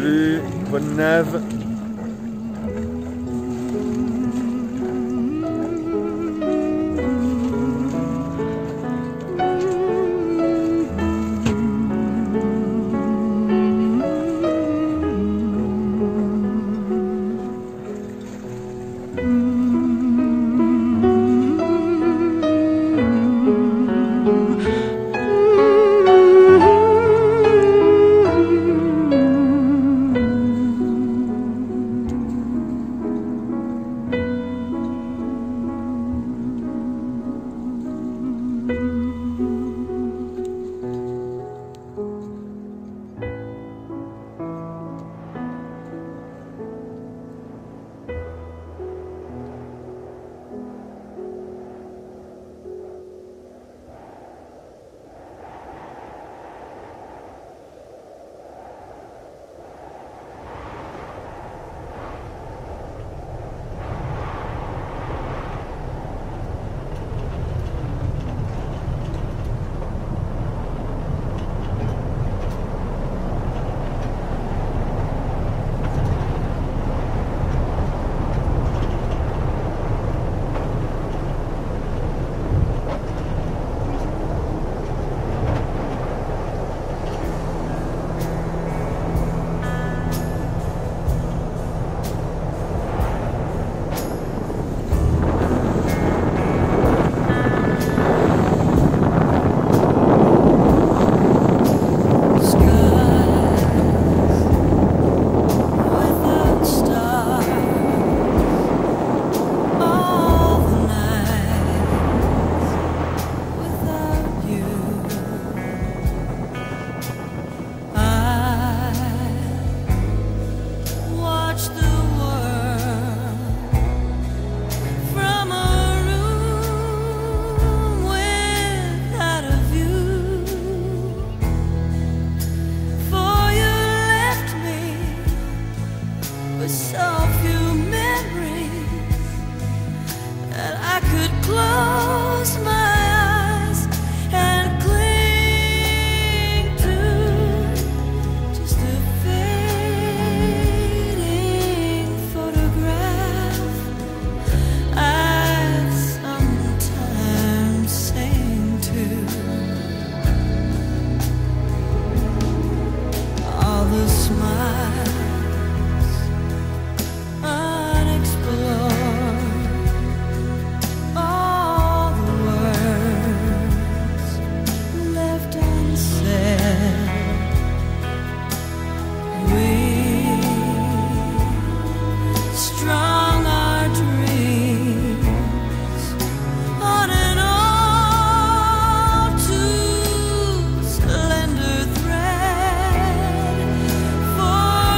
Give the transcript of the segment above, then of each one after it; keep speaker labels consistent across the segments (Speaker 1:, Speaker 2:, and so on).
Speaker 1: Salut, bonne nave.
Speaker 2: For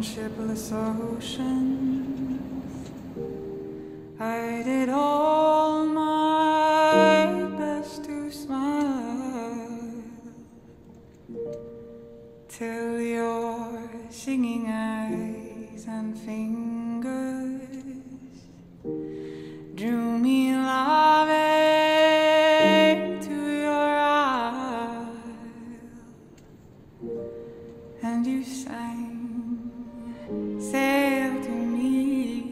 Speaker 2: on shipless oceans. I did all my best to smile till your singing eyes and fingers drew me loving to your isle, and you sang, sail to me,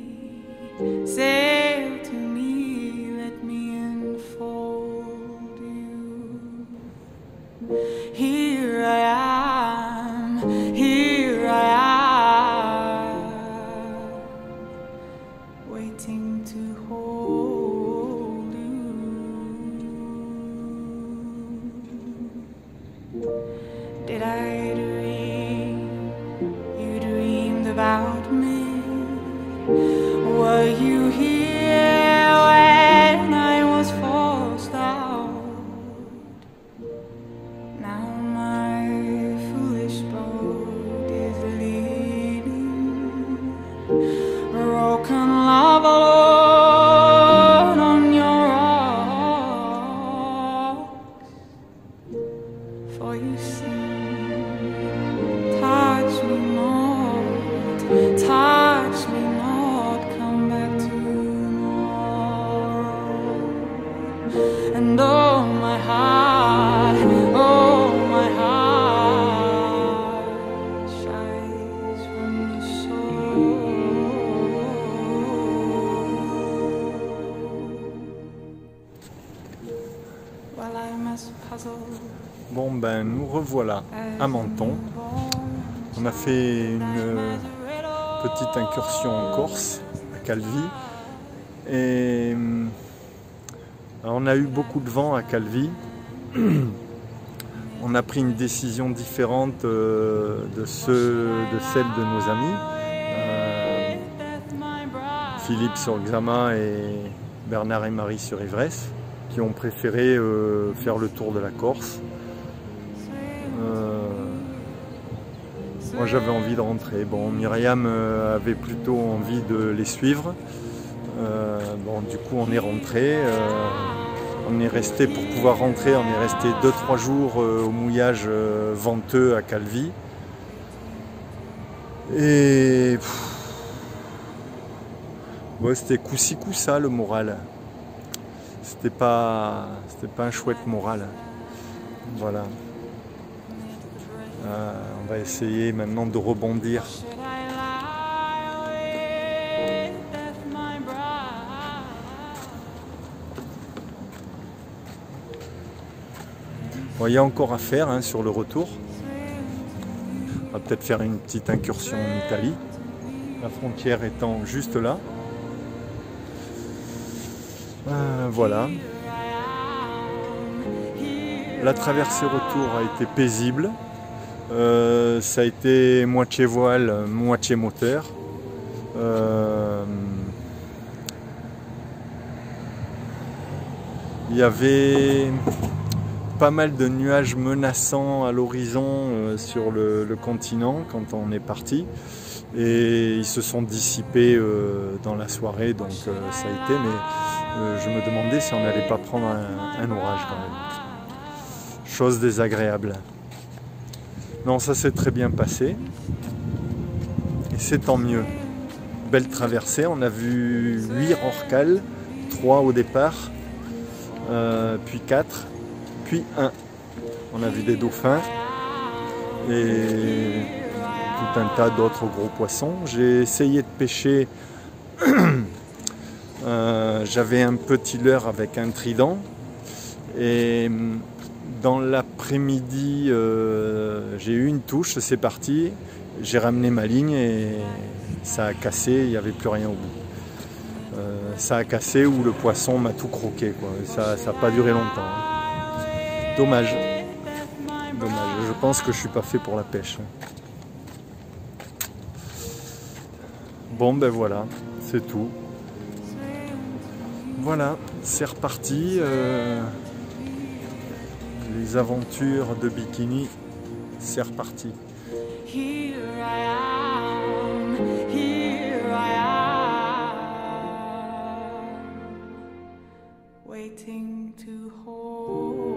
Speaker 2: sail to me, let me enfold you. Here I am, waiting to hold you. Did I dream you dreamed about me? Were you here when I was forced out? Now my foolish boat is leaning, broken love alone on your rocks. For you see, touch me not, come back tomorrow. And oh my heart shines from the soul. Well, I'm as puzzled.
Speaker 1: Bon ben nous revoilà à Menton. On a fait une petite incursion en Corse, à Calvi. Et on a eu beaucoup de vent à Calvi. On a pris une décision différente de celle de nos amis. Philippe sur Xama et Bernard et Marie sur Ivresse, qui ont préféré faire le tour de la Corse. Moi j'avais envie de rentrer. Bon, Myriam avait plutôt envie de les suivre. Bon, du coup on est rentré. On est resté, pour pouvoir rentrer, on est resté 2-3 jours au mouillage venteux à Calvi. Et ouais, c'était coup-ci coup-ça le moral. C'était pas un chouette moral. Voilà. On va essayer maintenant de rebondir. Bon, il y a encore à faire hein, sur le retour. On va peut-être faire une petite incursion en Italie. La frontière étant juste là. Voilà. La traversée retour a été paisible. Ça a été moitié voile, moitié moteur. Il y avait pas mal de nuages menaçants à l'horizon sur le continent quand on est parti. Et ils se sont dissipés dans la soirée, donc ça a été, mais je me demandais si on n'allait pas prendre un orage quand même. Chose désagréable. Non, ça s'est très bien passé. Et c'est tant mieux. Belle traversée, on a vu 8 rorquals, 3 au départ, puis 4, puis 1. On a vu des dauphins et tout un tas d'autres gros poissons. J'ai essayé de pêcher, j'avais un petit leurre avec un trident et dans l'après-midi j'ai eu une touche, c'est parti, j'ai ramené ma ligne et ça a cassé, il n'y avait plus rien au bout. Ça a cassé ou le poisson m'a tout croqué, quoi. Ça n'a pas duré longtemps. Hein. Dommage. Dommage, je pense que je suis pas fait pour la pêche. Bon ben voilà, c'est tout. Voilà, c'est reparti. Les aventures de bikini, c'est reparti.
Speaker 2: Here I am. waiting to hold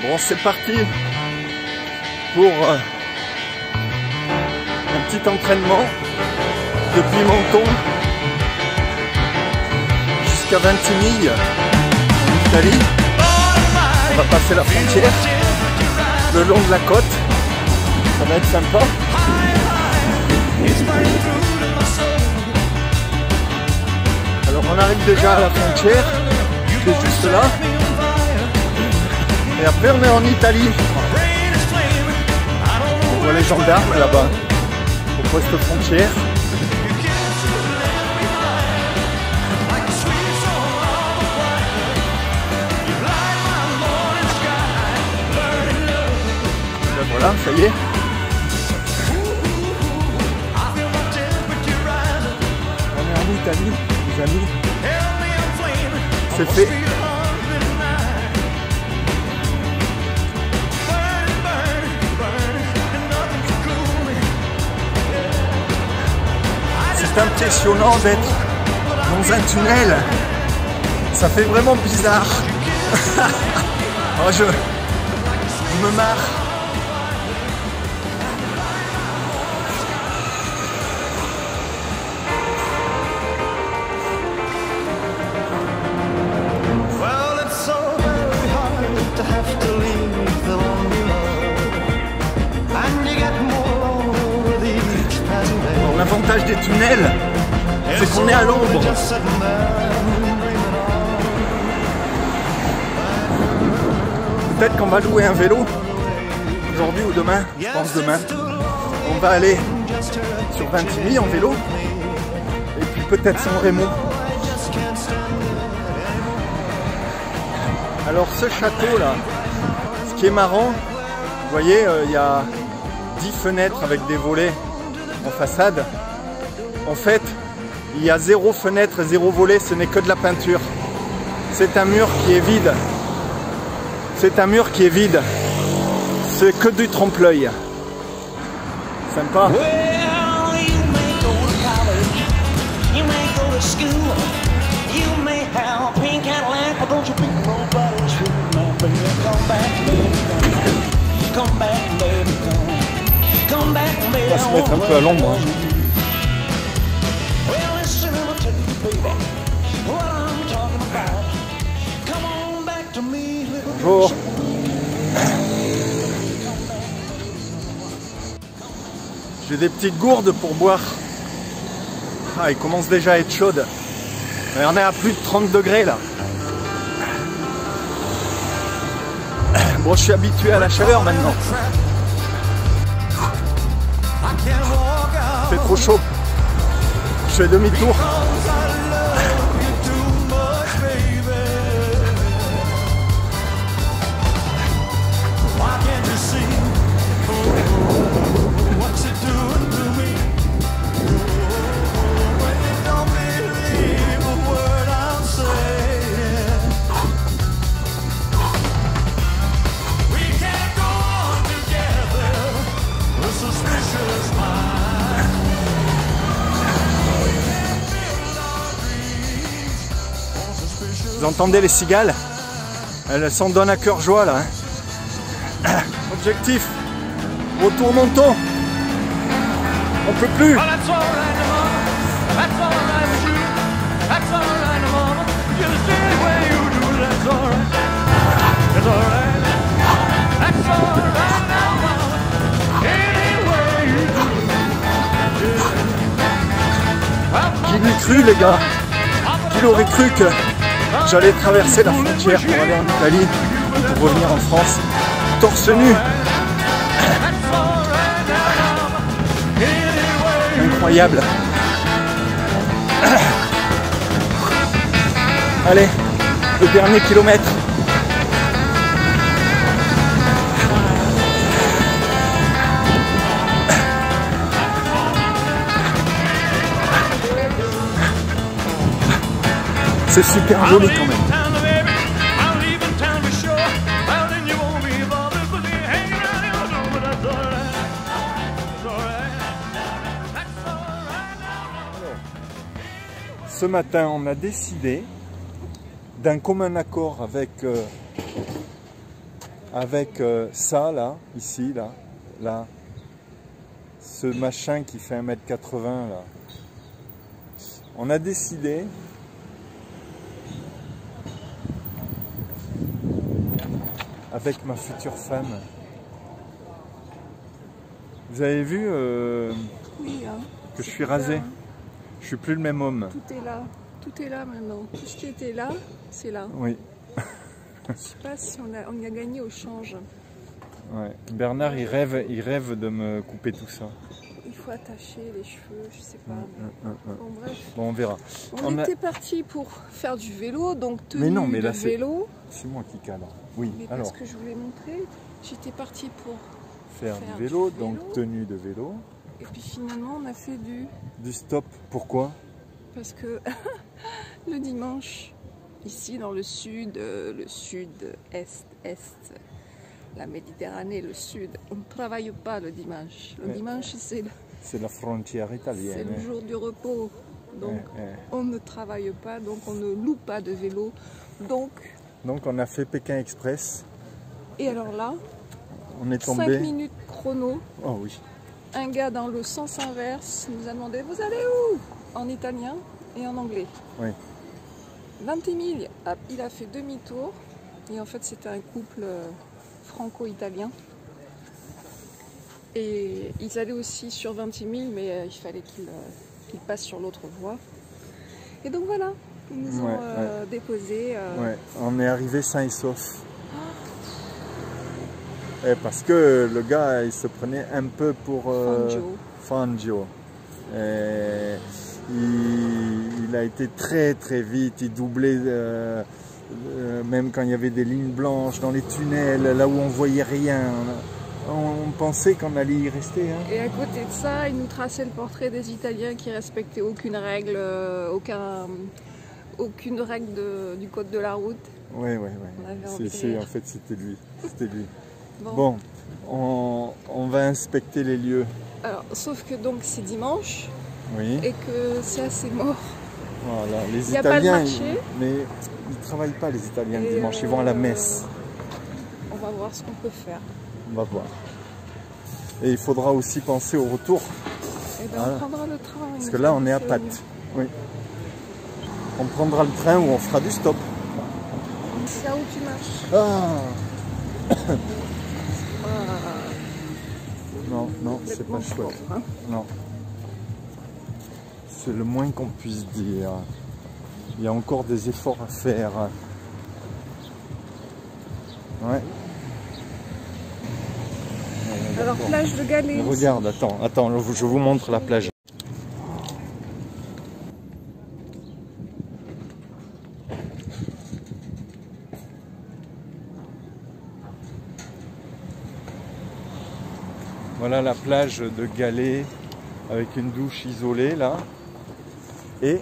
Speaker 1: Bon, c'est parti pour un petit entraînement depuis Menton jusqu'à Ventimiglia en Italie. On va passer la frontière le long de la côte, ça va être sympa. Alors on arrive déjà à la frontière, c'est juste là. Et après on est en Italie. On voit les gendarmes là-bas au poste frontière. Ben voilà, ça y est. On est en Italie, les amis. C'est fait. C'est impressionnant d'être dans un tunnel, ça fait vraiment bizarre. Oh, je me marre.
Speaker 3: Well, it's so very hard to have to leave the one you love, and you get more lonely with each passing day.
Speaker 1: Bon, l'avantage des tunnels, c'est qu'on est à l'ombre.
Speaker 3: Just sitting there dreaming on.
Speaker 1: Peut-être qu'on va louer un vélo aujourd'hui ou demain, je pense demain. On va aller sur Ventimiglia en vélo et puis peut-être San Remo. Alors ce château là, ce qui est marrant, vous voyez, il y a 10 fenêtres avec des volets en façade. En fait, il y a 0 fenêtre et 0 volet, ce n'est que de la peinture. C'est un mur qui est vide. C'est un mur qui est vide. C'est que du trompe-l'œil. Sympa.
Speaker 4: Well, you may go to college, you may go to school, you may have a pink Cadillac, but don't you pick nobody's fool, my baby. Come back, baby, come back, baby, come back, baby.
Speaker 1: On va se mettre un peu à l'ombre. Hein.
Speaker 4: Well, listen, I'll tell you, baby, what I'm talking about. Come on back to me, little
Speaker 1: Bonjour. J'ai des petites gourdes pour boire. Ah, il commence déjà à être chaude. On est à plus de 30 degrés là. Bon, je suis habitué à la chaleur maintenant. C'est trop chaud. Je fais demi-tour. Vous entendez les cigales? Elles s'en donnent à cœur joie là. Hein. Objectif, retour Menton. On peut plus. Qui dit cru les gars? Qui l'aurait cru que j'allais traverser la frontière pour aller en Italie, pour revenir en France, torse nu? Incroyable. Allez, le dernier kilomètre. C'est super joli quand même. Ce matin, on a décidé d'un commun accord avec ça là, ici, là, ce machin qui fait 1,80 m là. On a décidé avec ma future femme. Vous avez vu
Speaker 5: Oui, hein.
Speaker 1: que je suis rasé?
Speaker 5: Là,
Speaker 1: Je suis plus le même homme.
Speaker 5: tout est là maintenant. Tout ce qui était là, c'est là.
Speaker 1: Oui.
Speaker 5: Je sais pas si on a gagné au change.
Speaker 1: Ouais. Bernard, il rêve de me couper tout ça.
Speaker 5: Il faut attacher les cheveux, je sais pas. Bon, bref.
Speaker 1: Bon, on verra.
Speaker 5: On était parti pour faire du vélo, donc tenue
Speaker 1: Mais non, mais
Speaker 5: de
Speaker 1: là,
Speaker 5: vélo.
Speaker 1: C'est moi qui cale. Oui,
Speaker 5: Mais
Speaker 1: alors,
Speaker 5: parce que je voulais montrer, j'étais partie pour
Speaker 1: faire du vélo, donc tenue de vélo.
Speaker 5: et puis finalement on a fait
Speaker 1: Du stop, pourquoi?
Speaker 5: parce que le dimanche, ici dans le sud, est, la Méditerranée, le sud, on ne travaille pas le dimanche. Le dimanche,
Speaker 1: C'est la frontière italienne.
Speaker 5: c'est le jour du repos. Donc on ne travaille pas, donc on ne loue pas de vélo. Donc
Speaker 1: on a fait Pékin Express.
Speaker 5: et alors là,
Speaker 1: On est
Speaker 5: 5
Speaker 1: tombé.
Speaker 5: minutes chrono,
Speaker 1: Oh oui.
Speaker 5: un gars dans le sens inverse nous a demandé vous allez où? En italien et en anglais.
Speaker 1: Oui.
Speaker 5: 20 000, il a fait demi-tour et en fait c'était un couple franco-italien. Et ils allaient aussi sur 20 000 mais il fallait qu'ils passent sur l'autre voie. Et donc voilà, ils nous ont déposés.
Speaker 1: Ouais. On est arrivé sain et sauf. Et parce que le gars, il se prenait un peu pour Fangio. Et il a été très très vite, il doublait même quand il y avait des lignes blanches dans les tunnels, là où on voyait rien. On pensait qu'on allait y rester. Hein.
Speaker 5: Et à côté de ça, il nous traçait le portrait des Italiens qui respectaient aucune règle, aucune règle du code de la route.
Speaker 1: Ouais. En fait, c'était lui. Bon, on va inspecter les lieux.
Speaker 5: Alors, sauf que donc c'est dimanche
Speaker 1: Oui.
Speaker 5: et que c'est assez mort.
Speaker 1: Voilà, les
Speaker 5: Il y a pas de
Speaker 1: Italiens,
Speaker 5: marché.
Speaker 1: mais ils ne travaillent pas les Italiens le
Speaker 5: Et,
Speaker 1: dimanche, ils vont à la messe.
Speaker 5: On va voir ce qu'on peut faire.
Speaker 1: On va voir. Et il faudra aussi penser au retour,
Speaker 5: Et ben,
Speaker 1: Voilà.
Speaker 5: on prendra le train.
Speaker 1: parce que là on est à Pâtes. Oui. On prendra le train ou on fera du stop.
Speaker 5: C'est là où tu marches.
Speaker 1: Ah non, c'est pas chouette.
Speaker 5: Hein.
Speaker 1: Non. C'est le moins qu'on puisse dire. Il y a encore des efforts à faire. Ouais.
Speaker 5: Alors, plage de Galets.
Speaker 1: Regarde, attends, je vous montre la plage. Voilà la plage de Galets avec une douche isolée là. Et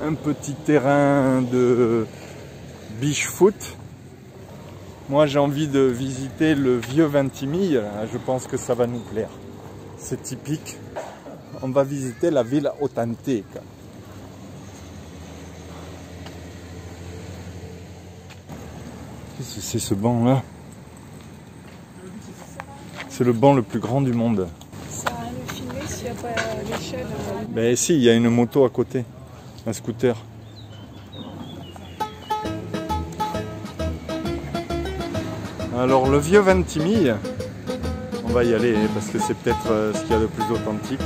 Speaker 1: un petit terrain de beach foot. Moi j'ai envie de visiter le vieux Ventimiglia, je pense que ça va nous plaire. C'est typique. On va visiter la Villa Authentica. Qu'est-ce que c'est ce banc là? C'est le banc le plus grand du monde.
Speaker 5: Ça a rien de filmer s'il n'y a pas l'échelle.
Speaker 1: Ben si, il y a une moto à côté, un scooter. Alors le vieux Ventimiglia, On va y aller parce que c'est peut-être ce qu'il y a de plus authentique.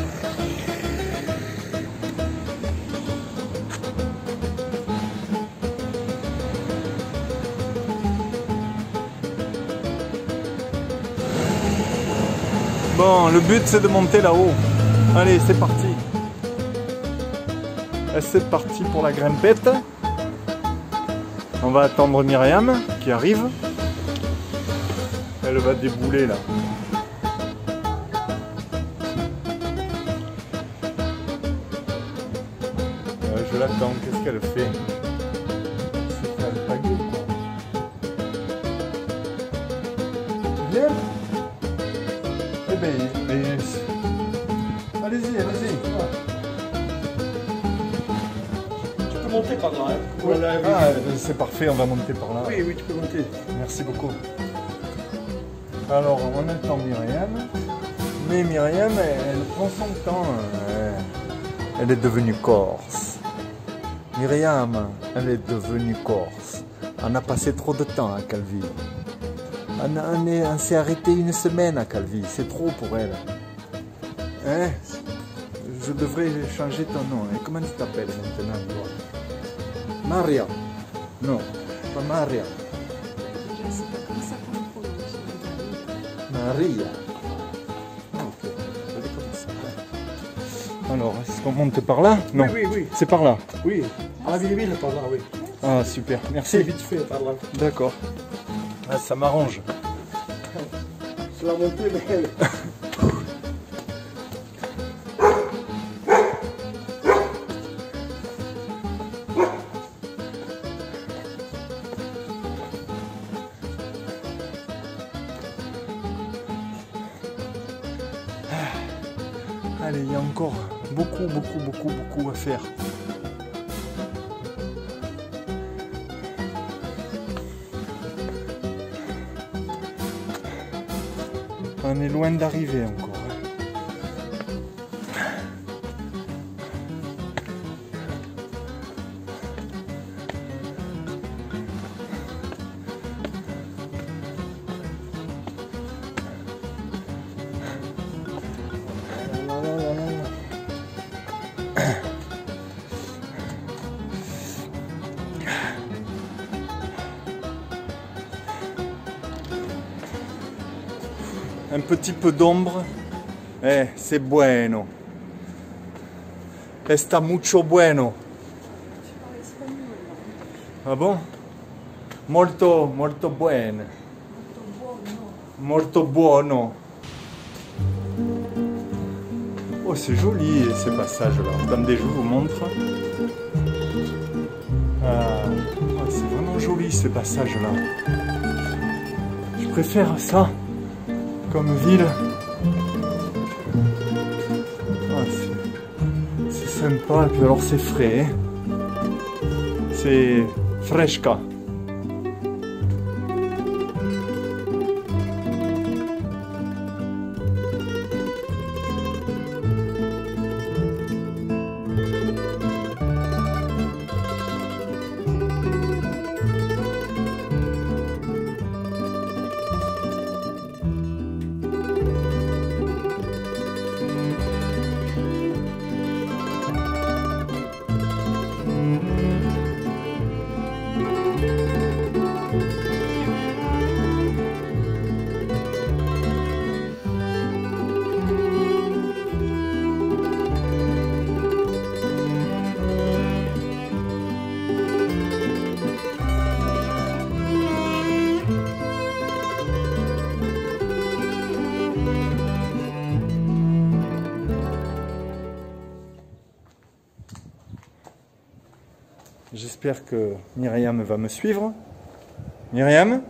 Speaker 1: Bon, le but c'est de monter là-haut. Allez, c'est parti. Et c'est parti pour la grimpette. On va attendre Myriam qui arrive. Elle va débouler là. Je l'attends, qu'est-ce qu'elle fait? C'est faire le pagaie quoi. Viens. Eh ben, allez-y, allez-y.
Speaker 6: Tu peux monter par là, hein?
Speaker 1: Voilà, ah, c'est parfait, on va monter par là.
Speaker 6: Oui, oui, tu peux monter.
Speaker 1: Merci beaucoup. Alors, on attend Myriam. Mais Myriam, elle prend son temps. Elle est devenue corse. Myriam, elle est devenue corse. On a passé trop de temps à Calvi. On s'est arrêté une semaine à Calvi. C'est trop pour elle. Hein? Je devrais changer ton nom. Et comment tu t'appelles maintenant, toi? Maria. Non, pas Maria.
Speaker 5: Je ne sais pas comment ça qu'on prononce.
Speaker 1: Maria. Ok, je vais commencer. Alors, est-ce qu'on monte par là? Non,
Speaker 6: Oui, oui,
Speaker 1: c'est par là.
Speaker 6: oui. À la ville, par là, oui.
Speaker 1: Ah, super,
Speaker 6: C'est
Speaker 1: merci.
Speaker 6: vite fait par là.
Speaker 1: D'accord. Ah, ça m'arrange.
Speaker 6: C'est la montée, mais...
Speaker 1: Allez, il y a encore beaucoup à faire. On est loin d'arriver encore. Un petit peu d'ombre, c'est bueno. Está mucho bueno. Ah bon? Molto bene. Molto buono. Oh, c'est joli ces passages-là. Attendez, je vous montre. Ah, oh, c'est vraiment joli ces passages-là. Je préfère ça comme ville. Ah, c'est sympa, et puis alors c'est frais. C'est fresca. J'espère que Myriam va me suivre. Myriam ?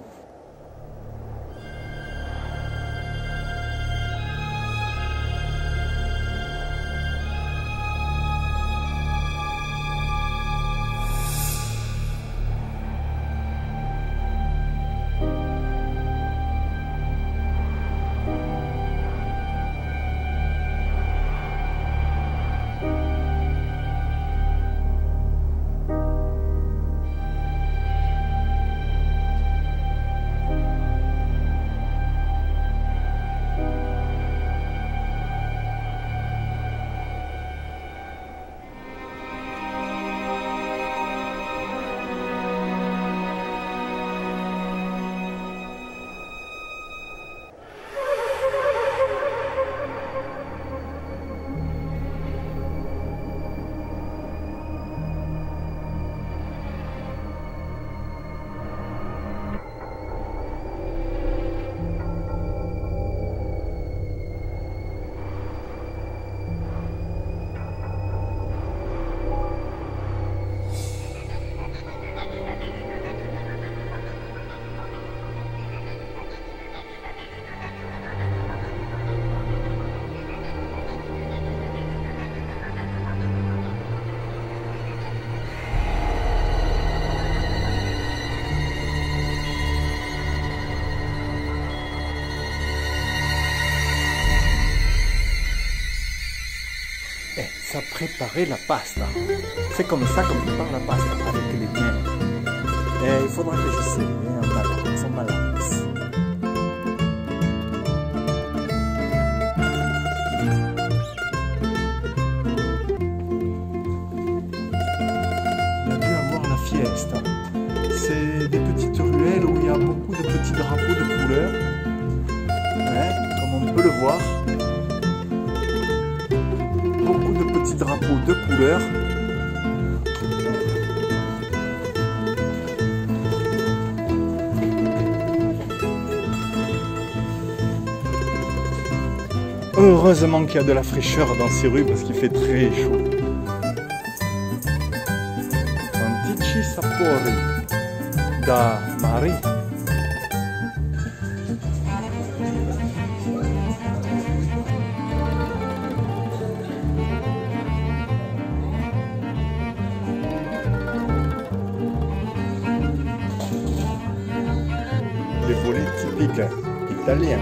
Speaker 1: commence à préparer la pasta. C'est comme ça qu'on prépare la pasta, avec les mains. Et il faudra que j'essaie, ils sont malades. Il y a dû avoir la fiesta. C'est des petites ruelles où il y a beaucoup de petits drapeaux de couleurs. Ouais, comme on peut le voir. Beaucoup de petits drapeaux de couleurs. Heureusement qu'il y a de la fraîcheur dans ces rues parce qu'il fait très chaud. Antichi sapori da mare. Les volets typiques italiens.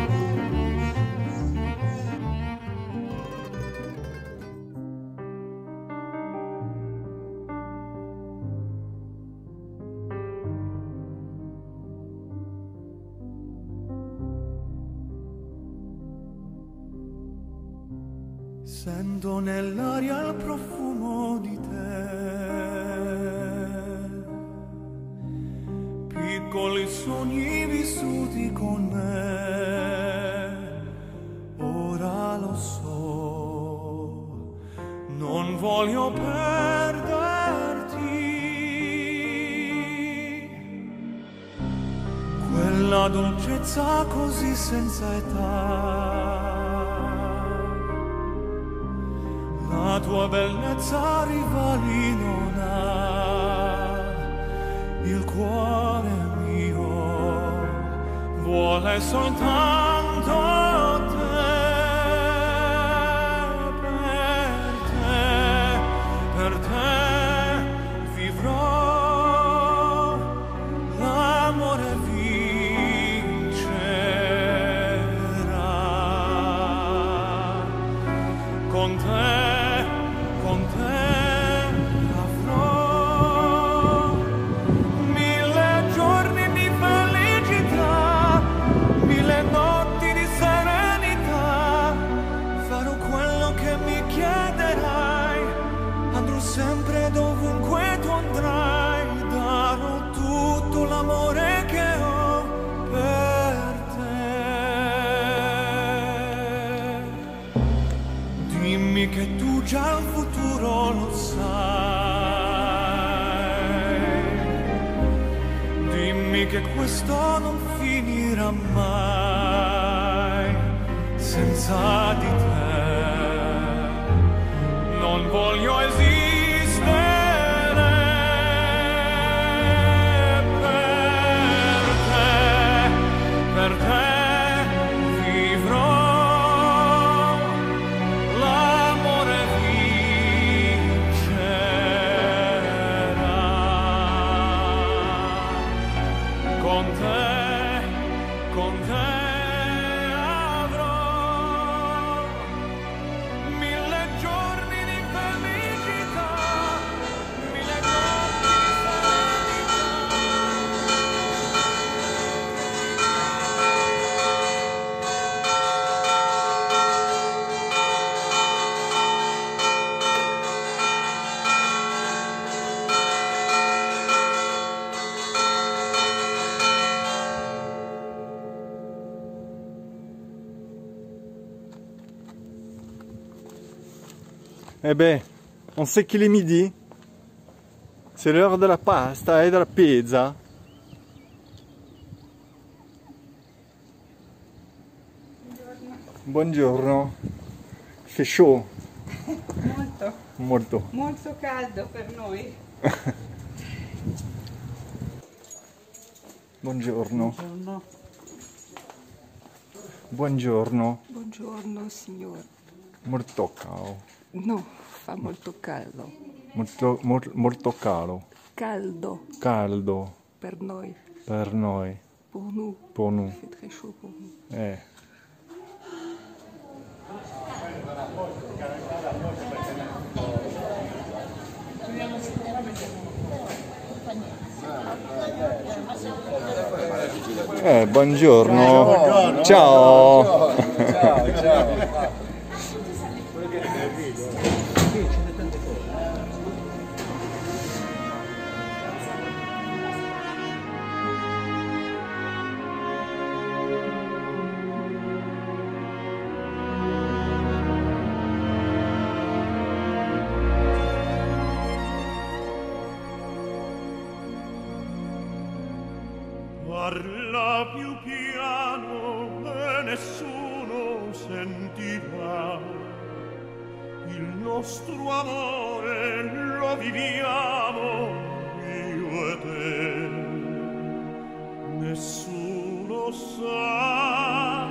Speaker 3: Sento nell'aria il profumo di te, piccoli sogni vissuti con me, ora lo so, non voglio perderti, quella dolcezza così senza età. La tua bellezza rivali non ha, il cuore mio vuole soltanto te, per te vivrò, l'amore vincerà, con te avrò 1000 giorni di felicità, 1000 notti di serenità, farò quello che mi chiederai, andrò sempre dovunque tu andrai, darò tutto l'amore che ho per te. Dimmi che tu già il futuro lo sai, dimmi che questo non finirà mai, senza di te non voglio esistere, per te vivrò. Con te avrò 1000 giorni di felicità, 1000 notti di
Speaker 1: Eh ben, on sait qu'il est midi. C'est l'heure de la pasta et de la pizza. Buongiorno. Il fait chaud.
Speaker 7: Molto,
Speaker 1: Molto.
Speaker 7: molto caldo per noi.
Speaker 1: Buongiorno.
Speaker 7: Buongiorno.
Speaker 1: Buongiorno.
Speaker 5: Buongiorno signor.
Speaker 1: Molto calo.
Speaker 5: No, fa molto caldo.
Speaker 1: Molto calo.
Speaker 5: Caldo
Speaker 1: Caldo.
Speaker 5: per noi.
Speaker 1: Per noi.
Speaker 5: Pour nous.
Speaker 1: Pour nous.
Speaker 5: Il fait très chaud pour nous.
Speaker 1: Buongiorno. Ciao.
Speaker 8: Parla più piano e nessuno sentirà. Il nostro amore lo viviamo io e te. Nessuno sa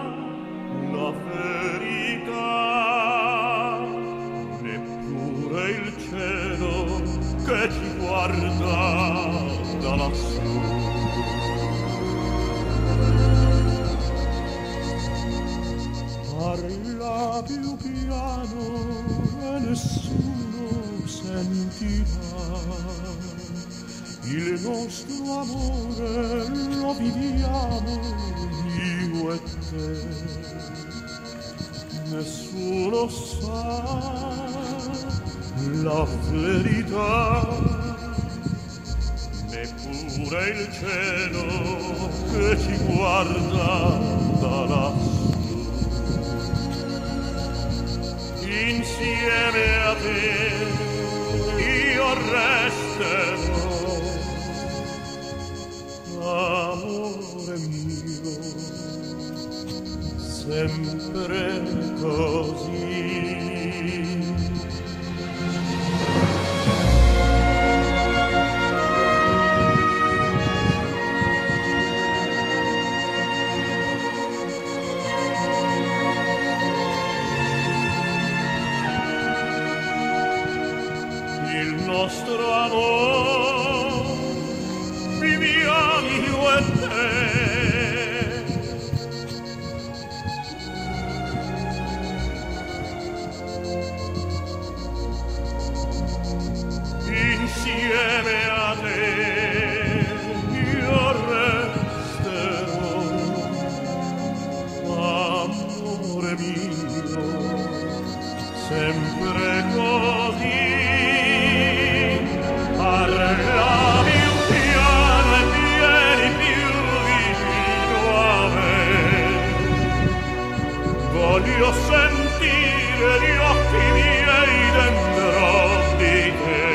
Speaker 8: la verità, neppure il cielo che ci guarda da lassù. Parla più piano e nessuno sentirà. Il nostro amore lo viviamo io e te. Nessuno sa la verità, neppure il cielo che ci guarda da lassù. Insieme a te io resterò, amore mio, sempre così. Il nostro amore viviamo io e te. Insieme a te io resterò, amore mio, sempre così. Parla più piano e vieni più vicino a me. Voglio sentire gli occhi miei dentro di te.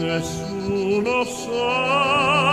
Speaker 8: Nessuno sa